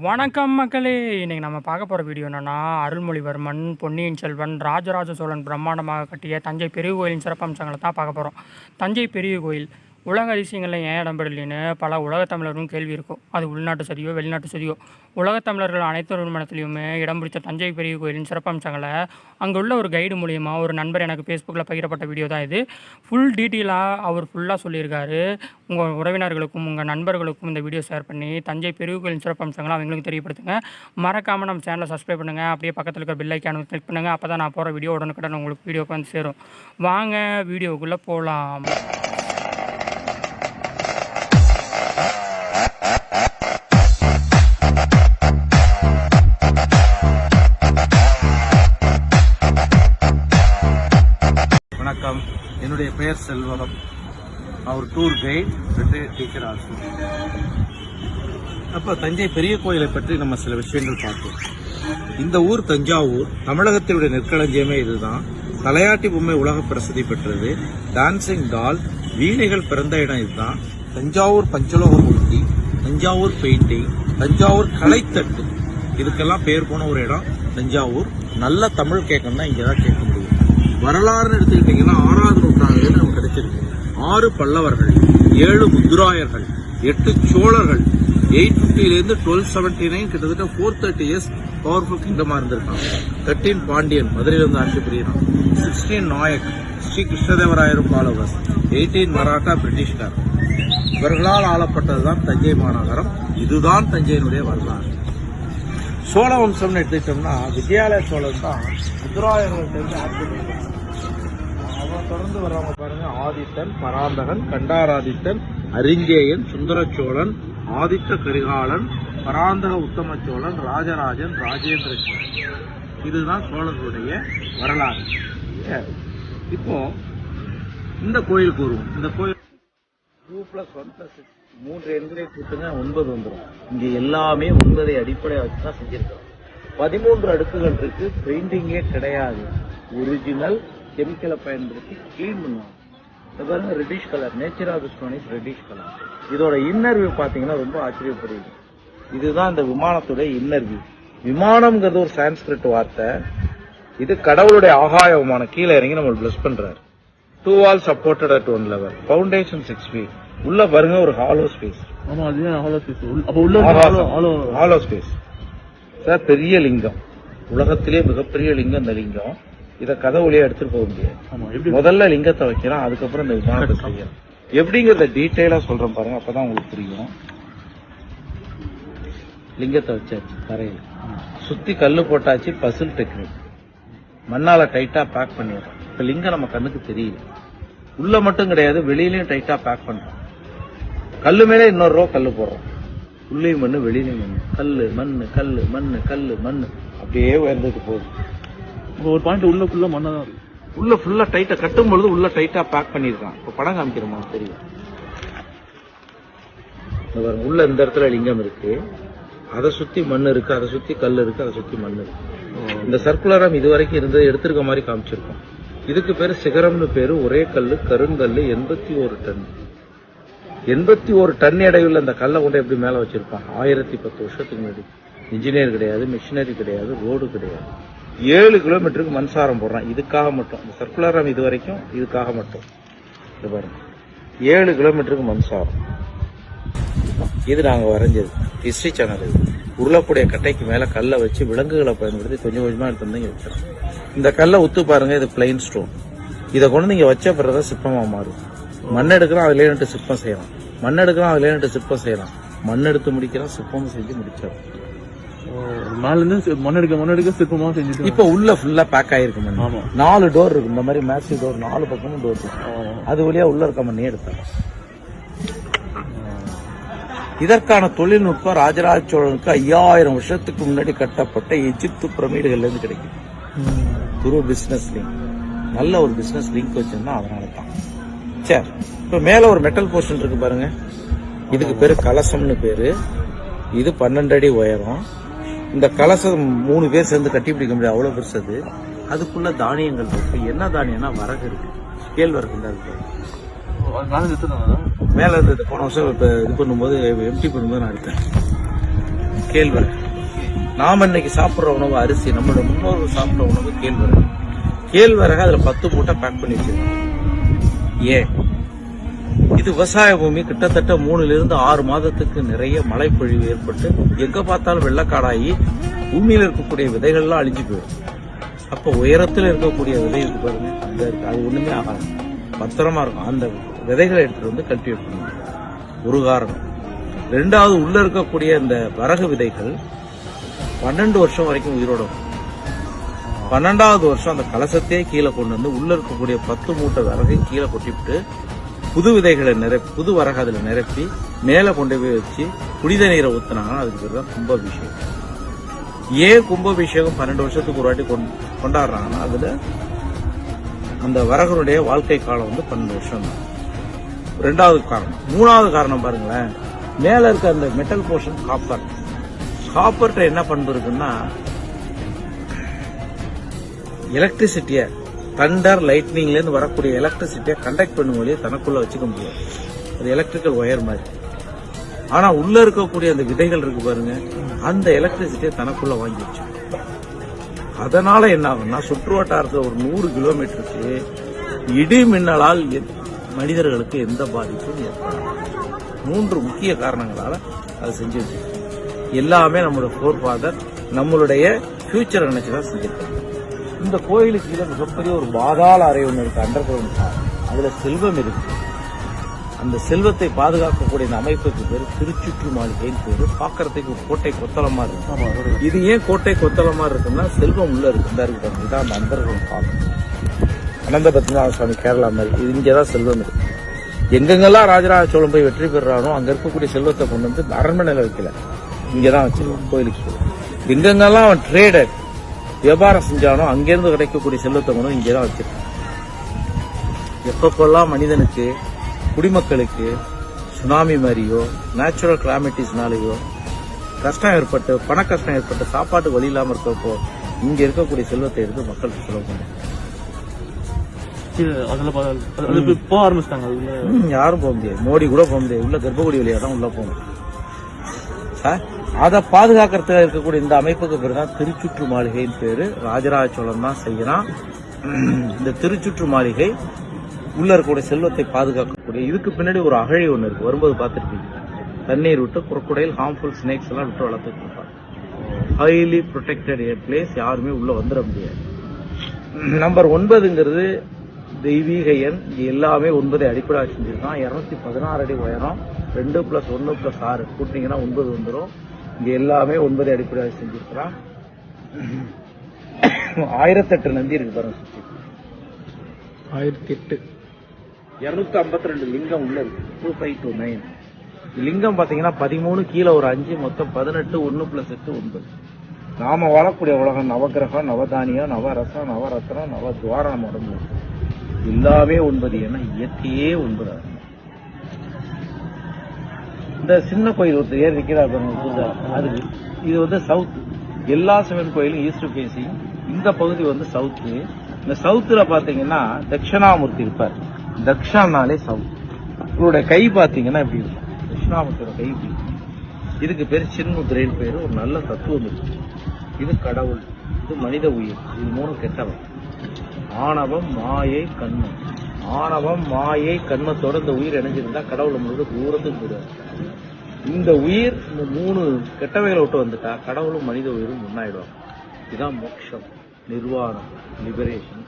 வணக்கம் மக்களே. இன்றைக்கி நம்ம பார்க்க போகிற வீடியோ என்னென்னா, அருள்மொழிவர்மன், பொன்னியின் செல்வன், ராஜராஜ சோழன் பிரம்மாண்டமாக கட்டிய தஞ்சை பெரிய கோயிலின் சிறப்பம்சங்களை தான் பார்க்க போகிறோம். தஞ்சை பெரிய கோயில் உலக அதிசயங்களில் ஏன் இடம்பெறலின்னு பல உலகத்தமிழரும் கேள்வி இருக்கும். அது உள்நாட்டு சரியோ வெளிநாட்டு சரியோ, உலகத்தமிழர்கள் அனைத்து நிறுவனத்திலையுமே இடம் பிடித்த தஞ்சை பெரிய கோயிலின் சிறப்பம்சங்களை அங்கே உள்ள ஒரு கைடு மூலியமாக ஒரு நண்பர் எனக்கு ஃபேஸ்புக்கில் பகிரப்பட்ட வீடியோ தான் இது. ஃபுல் டீட்டெயிலாக அவர் ஃபுல்லாக சொல்லியிருக்காரு. உங்கள் உறவினர்களுக்கும் உங்கள் நண்பர்களுக்கும் இந்த வீடியோ ஷேர் பண்ணி தஞ்சை பெரிய கோயிலின் சிறப்பம்சங்களை அவங்களுக்கு தெரியப்படுத்துங்க. மறக்காமல் நம்ம சேனலை சப்ஸ்கிரைப் பண்ணுங்கள். அப்படியே பக்கத்தில் இருக்கிற பெல் ஐக்கானை கிளிக் பண்ணுங்கள். அப்போ தான் நான் போகிற வீடியோ உடனுக்குடன் உங்களுக்கு வீடியோக்கு வந்து சேரும். வாங்க வீடியோக்குள்ளே போகலாம். வணக்கம், என்னுடைய பெயர் செல்வம். அவர் tour guide, retired teacher also. அப்போ தஞ்சை பெரிய கோயிலை பற்றி நம்ம சில விஷயங்கள் பார்த்தோம். இந்த ஊர் தஞ்சாவூர், தமிழகத்தினுடைய நெற்களஞ்சியமே இதுதான். தலையாட்டி பொம்மை உலக பிரசித்தி பெற்றது. டான்சிங் டால், வீணைகள் பிறந்த இடம் இதுதான். தஞ்சாவூர் பஞ்சலோக மூர்த்தி, தஞ்சாவூர் பெயிண்டிங், தஞ்சாவூர் கலைத்தட்டு, இதுக்கெல்லாம் பேர் போன ஒரு இடம் தஞ்சாவூர். நல்ல தமிழ் கேட்கணும்னா இங்கே தான் கேட்க முடியும். வரலாறுன்னு எடுத்துக்கிட்டீங்கன்னா 6ஆவது நூற்றாண்டுல நமக்கு கிடைச்சிருக்கு. 6 பல்லவர்கள், 7 முத்துராயர்கள், 8 சோழர்கள், 850 1279, கிட்டத்தட்ட 430 இயர்ஸ் பவர்ஃபுல் கிங்டமா இருந்திருக்காங்க. 13 பாண்டியன், மதுரையிலிருந்து ஆட்சி புரியலாம். 16 நாயக், ஸ்ரீ கிருஷ்ணதேவராயரும் ஃபாலோவர்ஸ், 18 மராட்டா, பிரிட்டிஷ்கார். இவர்களால் ஆளப்பட்டதுதான் தஞ்சை மாநகரம். இதுதான் தஞ்சையினுடைய வரலாறு. சோழ வம்சம்னு எடுத்துக்கிட்டோம்னா விஜயாலய சோழன் தான் முத்துராயர்கள்ட்ட ஆட்சி. அவன் தொடர்ந்து வர்றவங்க பாருங்க, ஆதித்தன், பராந்தகன், கண்டாராதித்தன், அரிஞ்சேயன், சுந்தரச்சோழன், ஆதித்த கரிகாலன், பராந்தக உத்தம சோழன், ராஜராஜன், ராஜேந்திர சோழன். இதுதான் சோழர்களுடைய வரலாறு. இப்போ இந்த கோயில் கூறுவோம். இந்த கோயில் 2+1+6 3 எண்களை கூட்டுங்க 9 வந்துடும். இங்க எல்லாமே 9 அடிப்படையை வச்சுதான் செஞ்சிருக்கிறோம். 13 அடுக்குகள் இருக்கு. பெயிண்டிங்கே கிடையாது. ஒரிஜினல் கெமிக்கலை பயன்படுத்தி கிளீன் பண்ணுவாங்க. Reddish colour, nature of stone is reddish colour. இதோட இன்னர் வியூ பாத்தீங்கன்னா ரொம்ப ஆச்சரியப்படுது. இதுதான் இந்த விமானத்துடைய இன்னர் வியூ. விமானம்ங்கிறது ஒரு சான்ஸ்கிரிட் வார்த்தை. இது கடவுளுடைய ஆகாய விமானம். கீழே இறங்கி நம்ம பிளஸ் பண்றாரு. 2 walls supported at 1 level. Foundation 6 feet. உள்ள பாருங்க ஒரு ஹாலோ ஸ்பேஸ். ஆமா, அதுதான் ஹாலோ ஸ்பேஸ். அப்ப உள்ள ஹாலோ ஸ்பேஸ். சார், பெரிய லிங்கம், உலகத்திலே மிகப்பெரிய லிங்கம் இந்த லிங்கம். இத கதவுலயே எடுத்துட்டு போக முடியாது. முதல்ல லிங்கத்தை வைக்கிறோம், அதுக்கப்புறம் இந்த விமானத்தை செய்யறோம். எப்படிங்கிறத டீட்டெயிலா சொல்றேன் பாருங்க, அப்பதான் உங்களுக்கு புரியும். லிங்கத்தை வச்சாச்சு, தரையில சுத்தி கல்லு போட்டாச்சு. பசில் டெக்னிக், மண்ணால டைட்டா பேக் பண்ணிடுறோம். இப்ப லிங்கம் நம்ம கண்ணுக்கு தெரியல. உள்ள மட்டும் கிடையாது, வெளியிலயும் டைட்டா பேக் பண்றோம். கல்லு மேல இன்னொரு ரோ கல்லு போடுறோம். உள்ளேயும் மண்ணு, வெளியிலையும் மண்ணு. கல்லு மண்ணு, கல்லு மண்ணு, கல்லு மண்ணு, அப்படியே உயர்ந்துட்டு போகுது. ஒரு பாயிண்ட் உள்ளக்குள்ள மண்ணா தான் இருக்கு. உள்ள ஃபுல்லா டைட்டா கட்டும் பொழுது உள்ள டைட்டா பேக் பண்ணிருக்கான். இப்ப படம் காமிக்கிறோமா தெரியும். உள்ள இந்த இடத்துல லிங்கம் இருக்கு, அதை சுத்தி மண்ணு இருக்கு, அதை சுத்தி கல்லு இருக்கு, அதை சுத்தி மண்ணு இருக்கு. இந்த சர்க்குலரம் இதுவரைக்கும் இருந்தது எடுத்திருக்க மாதிரி காமிச்சிருக்கோம். இதுக்கு பேரு சிகரம்னு பேரு. ஒரே கல்லு, கருங்கல்லு, 81 டன். 81 டன் எடையுள்ள அந்த கல்லை கொண்டு எப்படி மேல வச்சிருப்பான்? 1010 வருஷத்துக்கு முன்னாடி. இன்ஜினியர் கிடையாது, மிஷினரி கிடையாது, ரோடு கிடையாது. 7 கிலோமீட்டருக்கு மண்சாரம் போடுறான். இதுக்காக மட்டும் இந்த சர்க்குலரம் இது வரைக்கும் இதுக்காக மட்டும். இது பாருங்க, 7 கிலோமீட்டருக்கு மண்சாரம். இது நாங்க வரைஞ்சது ஹிஸ்டரி சேனல். இது உருளக்கூடிய கட்டைக்கு மேல கல்லை வச்சு விலங்குகளை பயன்படுத்தி கொஞ்சம் கொஞ்சமா எடுத்து வந்து இங்க வச்சிடும். இந்த கல்லை உத்து பாருங்க, இது பிளைன் ஸ்டோன். இதை கொண்டு நீங்க வச்ச பிறகுதான் சிற்பமா மாறும். மண் எடுக்கலாம், அதுல நின்று சிற்பம் செய்யலாம். மண் எடுக்கலாம், அதுல நின்று சிற்பம் செய்யலாம். மண் எடுத்து முடிக்கலாம், சிற்பமும் செஞ்சு முடிச்சிடும். மண் எடுக்க சிற்பமா செஞ்சு இப்ப உள்ள ஃபுல்லா பேக் ஆயிருக்கு மண். 4 டோர் இருக்கு. இந்த மாதிரி மேக்ஸி டோர் 4 பக்கமும் டோர் இருக்கு. அது வழியா உள்ள இருக்க மண்ணே எடுத்தாங்க. இதற்கான தொழில்நுட்பம் ராஜராஜ சோழனுக்கு 5000 வருஷத்துக்கு முன்னாடி கட்டப்பட்ட எகிப்து பிரமிடுகள்ல இருந்து கிடைக்கும். துரு பிசினஸ் லிங்க், நல்ல ஒரு பிசினஸ் லிங்க் வச்சிருந்தா அதனாலதான். சரி, இப்ப மேல ஒரு மெட்டல் போர்ஷன் இருக்கு பாருங்க. இதுக்கு பேரு கலசம்னு பேரு. இது 12 அடி உயரம். இந்த கலசம் 3 பேர் சேர்ந்து கட்டி பிடிக்க முடியாது, அவ்வளவு பெருசது. அதுக்குள்ள தானியங்கள் இருக்கு. என்ன தானியம்னா வரகு இருக்கு, கேழ்வரகு இருக்கு. மேல இருந்தது போன வருஷம் இப்ப இது பண்ணும்போது எம்டி பண்ணும்போது நான் எடுத்தேன். கேழ்வரகு. நாம இன்னைக்கு சாப்பிடுற உணவு அரிசி, நம்மளோட முன்னோர்கள் சாப்பிடுற உணவு கேழ்வரகு. கேழ்வரகு அதுல 10 மூட்டை பேக் பண்ணி வச்சிருக்கோம். ஏன்? இது விவசாய பூமி. கிட்டத்தட்ட 3 to 6 மாதத்துக்கு நிறைய மழை பொழிவு ஏற்பட்டு எங்க பார்த்தாலும் வெள்ளக்காடாகி பூமியில இருக்கக்கூடிய விதைகள்லாம் அழிஞ்சு போயிடும். அப்ப உயரத்துல இருக்கக்கூடிய விதை இருக்கு பாருங்க, அந்த இருக்கு, அது ஒண்ணுமே ஆகாது, பத்திரமா இருக்கும். அந்த விதைகளை எடுத்துட்டு வந்து கல்டிவேட் பண்ணுங்க, ஒரு காரணம். 2வது, உள்ள இருக்கக்கூடிய இந்த வரகு விதைகள் 12 வருஷம் வரைக்கும் உயிரோட இருக்கும். 12வது வருஷம் அந்த கலசத்தையே கீழே கொண்டு வந்து உள்ள இருக்கக்கூடிய 10 மூட்டை வரகையும் கீழே கொட்டிவிட்டு புது விதைகளை நிரப்பி, புது வரகு அதுல நிரப்பி மேல கொண்டு போய் வச்சு புனித நீரை ஊத்தினாங்கன்னா அதுக்கு பேர் தான் கும்பாபிஷேகம். ஏன் கும்பாபிஷேகம் 12 வருஷத்துக்கு ஒரு வாட்டி கொண்டாடுறாங்கன்னா அதுல அந்த வரகனுடைய வாழ்க்கை காலம் வந்து 12 வருஷம் தான். 2வது காரணம். 3வது காரணம் பாருங்களேன், மேல இருக்க அந்த மெட்டல் போர்ஷன் காப்பர். காப்பர்ட்ட என்ன பண்பு இருக்குன்னா, எலக்ட்ரிசிட்டிய தண்டர் லைட்னிங்ல இருந்து வரக்கூடிய எலக்ட்ரிசிட்டியை கண்டக்ட் பண்ணும்போது தனக்குள்ள வச்சுக்க முடியாது. அது எலக்ட்ரிக்கல் ஒயர் மாதிரி. ஆனா உள்ள இருக்கக்கூடிய அந்த விதைகள் இருக்கு பாருங்க, அந்த எலக்ட்ரிசிட்டியை தனக்குள்ள வாங்கி வச்சு. அதனால என்ன ஆகும்னா, சுற்று வட்டாரத்தில் ஒரு 100 கிலோமீட்டருக்கு இடி மின்னலால் மனிதர்களுக்கு எந்த பாதிப்பும் ஏற்படாது. 3 முக்கிய காரணங்களால அதை செஞ்சு வச்சிருக்கோம். எல்லாமே நம்மளோட ஃபோர் ஃபாதர் நம்மளுடைய ஃபியூச்சரை நினைச்சுதான் செஞ்சிருக்காங்க. இந்த கோயிலுக்கு கீழே மிகப்பெரிய ஒரு பாதாள அறை ஒன்று இருக்கு, அண்டர் கிரவுண்ட். அதுல செல்வம் இருக்கு. அந்த செல்வத்தை பாதுகாக்கக்கூடிய இந்த அமைப்புக்கு பேர் திருச்சுற்று மாளிகைன்னு பேரு. பாக்குறதுக்கு ஒரு கோட்டை கொத்தளமா இருக்கு. இது ஏன் கோட்டை கொத்தளமா இருக்குன்னா, செல்வம் உள்ள இருக்கு. இந்த இருக்கு, இதான் அந்த அண்டர் கிரவுண்ட் பார்க்கணும். அனந்த பத்மநாப சுவாமி கேரளா மாதிரி, இது இங்கதான் செல்வம் இருக்கு. எங்கெங்கெல்லாம் ராஜராஜ சோழன் போய் வெற்றி பெறானோ அங்க இருக்கக்கூடிய செல்வத்தை கொண்டு வந்து அரண்மனையில வைக்கல, இங்கதான் வச்சிருக்கோம் கோயிலுக்கு. எங்கெங்கெல்லாம் அவன் ட்ரேடர் வியாபாரம் செஞ்சானோ அங்கிருந்து கிடைக்கக்கூடிய செல்வத்தை கொண்டு இங்கதான் வச்சிருக்கான். எப்பப்பெல்லாம் மனிதனுக்கு, குடிமக்களுக்கு சுனாமி மாதிரியோ நேச்சுரல் கிளாமிட்டிஸ்னாலேயோ கஷ்டம் ஏற்பட்டு, பண கஷ்டம் ஏற்பட்டு, சாப்பாட்டு வழி இல்லாம இருக்கப்போ இங்க இருக்கக்கூடிய செல்வத்தை எடுத்து மக்களுக்கு செலவு பண்ணுறாங்க. போக ஆரம்பிச்சிட்டாங்க. யாரும் போக முடியாது, மோடி கூட போக முடியாது. உள்ள கர்ப்பகுடி வழியா தான் உள்ள போகணும் சார். அதை பாதுகாக்கிறதுக்கு இருக்கக்கூடிய இந்த அமைப்புக்கு பேர் தான் திருச்சுற்று மாளிகைன்னு பேரு. ராஜராஜ சோழன் தான் செய்யறான் இந்த திருச்சுற்று மாளிகை. உள்ள இருக்கக்கூடிய செல்வத்தை பாதுகாக்கக்கூடிய, இதுக்கு பின்னாடி ஒரு அகழி ஒண்ணு இருக்கு, வரும்போது பார்த்துருக்கீங்க. தண்ணீர் விட்டு குரொக்கடைல், ஹார்ம்ஃபுல் ஸ்னேக்ஸ் எல்லாம் விட்டு வளர்த்துட்டு இருப்பாங்க. ஹைலி ப்ரொடெக்டட் பிளேஸ், யாருமே உள்ள வந்துட முடியாது. நம்பர் 9ங்கிறது தெய்வீக எண். எல்லாமே 9 அடிப்படையாக செஞ்சிருக்கான். 216 அடி உயரம், 2 + 1 + 6 கூட்டிங்கன்னா 9 வந்துடும். இங்க எல்லாமே 9 அடிப்படையாக செஞ்சிருக்கிறான். 1008 நந்தி இருக்கு பாருங்க, சுத்தி 1008. 252 லிங்கம் உள்ள இருக்கு. 2529 லிங்கம் பாத்தீங்கன்னா 13, கீழே ஒரு 5, மொத்தம் 18. 1 + 8 9. நாம வாழக்கூடிய உலகம் நவகிரகம், நவதானியம், நவரசம், நவரத்னம், நவத்வாரம் உடம்பு எல்லாமே 9. ஏன்னா இயற்கையே 9. இந்த சின்ன கோயில் ஒருத்தர் ஏறி நிற்கிறார், அது இது வந்து சவுத். எல்லா சிவன் கோயிலும் ஈஸ்ட் ஃபேசிங். இந்த பகுதி வந்து சவுத்து. இந்த சவுத்துல பாத்தீங்கன்னா தட்சிணாமூர்த்தி இருப்பார். தக்ஷானாலே சவுத். இவருடைய கை பாத்தீங்கன்னா இப்படி இருக்கும், தட்சிணாமூர்த்தியோட கை இப்படி. இதுக்கு பேர் சின்முத்திரைன்னு பேரு. ஒரு நல்ல தத்துவம் இருக்கு. இது கடவுள், இது மனித உயிர். இது 3 கெட்டவன். ஆணவம், மாயை, கண்மம். ஆணவம், மாயை, கண்மத்தோட இந்த உயிர் இணைஞ்சிருந்தா கடவுள் முழுக்க தூரத்துக்கு போயிடுவார். இந்த உயிர் இந்த 3 கெட்டவைகளை விட்டு வந்துட்டா கடவுளும் மனித உயிரும் ஒன்னாயிடுவாங்க. இதுதான் மோட்சம், நிர்வாணம், லிபரேஷன்.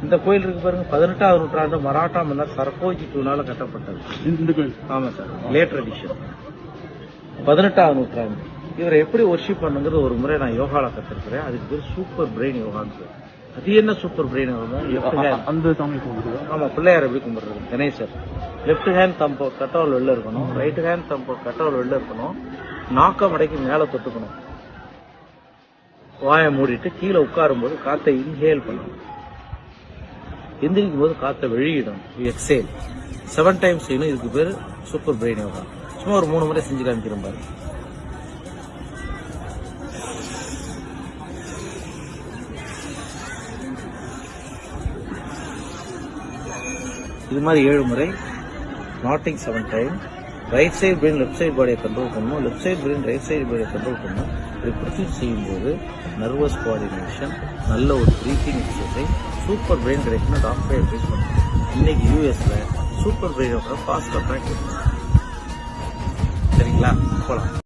இந்த கோயில் இருக்கு பாருங்க, 18வது நூற்றாண்டு மராட்டா மன்னர் சரபோஜி டூனால கட்டப்பட்டது இந்த கோயில். ஆமா சார், லேட் ட்ரெடிஷன். 18வது நூற்றாண்டு. இவரை எப்படி ஒர்ஷிப் பண்ணுங்கிறது ஒரு முறை நான் யோகால கத்திருக்கிறேன். அதுக்கு பேர் சூப்பர் பிரெயின் யோகான்னு. அது என்ன சூப்பர் பிரெயின் யோகா? அந்த சாமி கும்பிடுறது. ஆமா, பிள்ளையார் எப்படி கும்பிடுறது? கணேசர். லெப்ட் ஹேண்ட் தம்போ கட்டவல் வெளில இருக்கணும், ரைட் ஹேண்ட் தம்போ கட்டவல் வெளில இருக்கணும். நாக்க மடைக்கு மேல தொட்டுக்கணும். வாயை மூடிட்டு கீழே உட்காரும் போது காத்தை இன்ஹேல் பண்ணணும். எந்திரிக்கும் போது காத்தை வெளியிடணும், எக்ஸேல். 7 டைம்ஸ் செய்யணும். இதுக்கு பேரு சூப்பர் பிரெயின் யோகா. சும்மா ஒரு 3 முறை செஞ்சு காமிக்கிறேன் பாரு. இது மாதிரி 7 முறை, knotting 7 time. Right side brain left side பாடியை கண்ட்ரோல் பண்ணணும், left side brain right side பாடியை கண்ட்ரோல் பண்ணணும். இப்படி ப்ரொசீட் செய்யும்போது நர்வஸ் கோஆர்டினேஷன், நல்ல ஒரு ப்ரீத்திங் எக்ஸசைஸ், சூப்பர் பிரெயின் கிடைக்குன்னு டாக்டரை அட்வைஸ் பண்ணுறாங்க. இன்னைக்கு யூஎஸ்ல சூப்பர் பிரெயினோட ஃபாஸ்ட்டாக ப்ராக்டிஸ். சரிங்களா, போகலாம்.